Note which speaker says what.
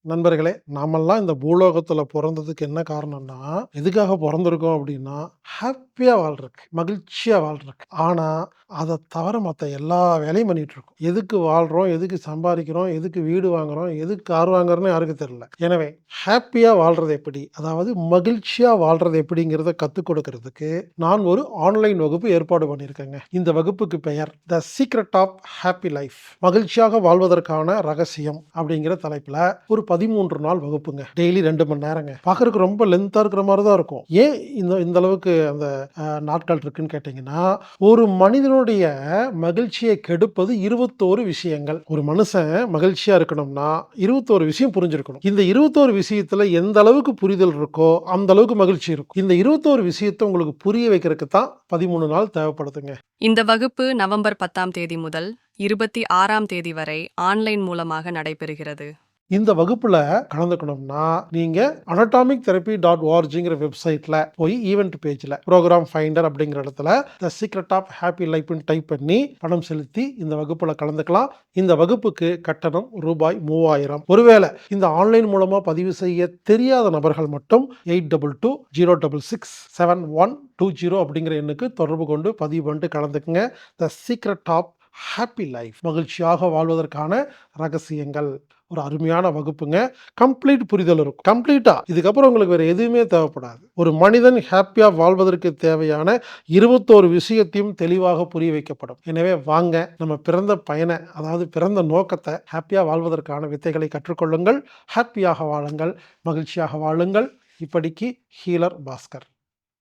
Speaker 1: நண்பர்களே, நாமெல்லாம் இந்த பூலோகத்துல பொறந்ததுக்கு என்ன காரணம்னா, எதுக்காக பொறந்திருக்கோம் அப்டின்னா, ஹேப்பியா வாழ்றதுக்கு, மகிழ்ச்சியா வாழ்றதுக்கு. ஆனா, அத தவிர மத்த எல்லா வேலையும் பண்ணிட்டுருக்கோம். எதுக்கு வாழ்றோம்? எதுக்கு சம்பாரிக்கிறோம்? எதுக்கு வீடு வாங்குறோம்? எதுக்கு கார் வாங்குறோம்னு யாருக்கும் தெரியல. எனவே, ஹேப்பியா வாழ்றது எப்படி? அதாவது மகிழ்ச்சியா வாழ்றது எப்படிங்கிறத கத்துக் கொடுக்கறதுக்கு, நான் ஒரு ஆன்லைன் வகுப்பு ஏற்பாடு பண்ணியிருக்கேங்க. இந்த வகுப்புக்கு பெயர், "the secret of happy life" மகிழ்ச்சியாக வாழ்வதற்கான ரகசியம் அப்படிங்கிற தலைப்புல ஒரு 13 நாள் வகுப்புங்க. டெய்லி 2 மணி நேரங்க. பார்க்கறதுக்கு ரொம்ப லென்த்தா இருக்கிற மாரி தான் இருக்கும். ஏன் இந்த அளவுக்கு அந்த நாட்கள் இருக்குன்னு கேட்டீங்கன்னா, ஒரு மனிதனுடைய மகிழ்ச்சியை கெடுப்பது 21 விஷயங்கள். ஒரு மனுஷன் மகிழ்ச்சியா இருக்கணும்னா 21 விஷயம் புரிஞ்சிருக்கணும். இந்த 21 விஷயத்துல எந்த அளவுக்கு புரிதல் இருக்கோ, அந்த அளவுக்கு மகிழ்ச்சி இருக்கும். இந்த 21 விஷயத்த உங்களுக்கு புரிய வைக்கிறதுக்கு தான் 13 நாள் தேவைப்படுதுங்க.
Speaker 2: இந்த வகுப்பு நவம்பர் 10ஆம் தேதி முதல் 26ஆம் தேதி வரை ஆன்லைன் மூலமாக நடைபெறுகிறது.
Speaker 1: இந்த வகுப்புல கலந்துக்கணும்னா, நீங்க anatomictherapy.orgங்கிற வெப்சைட்ல போய் ஈவென்ட் பேஜ்ல புரோகிராம் ஃபைண்டர் அப்படிங்கிற இடத்துல த சீக்ரெட் ஆஃப் ஹேப்பி லைஃப்னு டைப் பண்ணி பணம் செலுத்தி இந்த வகுப்புல கலந்துக்கலாம். இந்த வகுப்புக்கு கட்டணம் ரூபாய் 3000. ஒருவேளை இந்த ஆன்லைன் மூலமா பதிவு செய்ய தெரியாத நபர்கள் மட்டும் 8220667120 அப்படிங்கிற எண்ணுக்கு தொடர்பு கொண்டு பதிவு பண்ணிட்டு கலந்துக்குங்க. The secret of happy life மகிழ்ச்சியாக வாழ்வதற்கான ரகசியங்கள். ஒரு அருமையான வகுப்புங்க. கம்ப்ளீட் புரிதல் இருக்கும். கம்ப்ளீட்டா இதுக்கப்புறம் உங்களுக்கு வேற எதுவுமே தேவைப்படாது. ஒரு மனிதன் ஹேப்பியா வாழ்வதற்கு தேவையான 21 விஷயத்தையும் தெளிவாக புரிய வைக்கப்படும். எனவே வாங்க, நம்ம பிறந்த பயனை, அதாவது பிறந்த நோக்கத்தை ஹேப்பியா வாழ்வதற்கான வித்தைகளை கற்றுக்கொள்ளுங்கள். ஹேப்பியாக வாழுங்கள், மகிழ்ச்சியாக வாழுங்கள். இப்படிக்கு ஹீலர் பாஸ்கர்.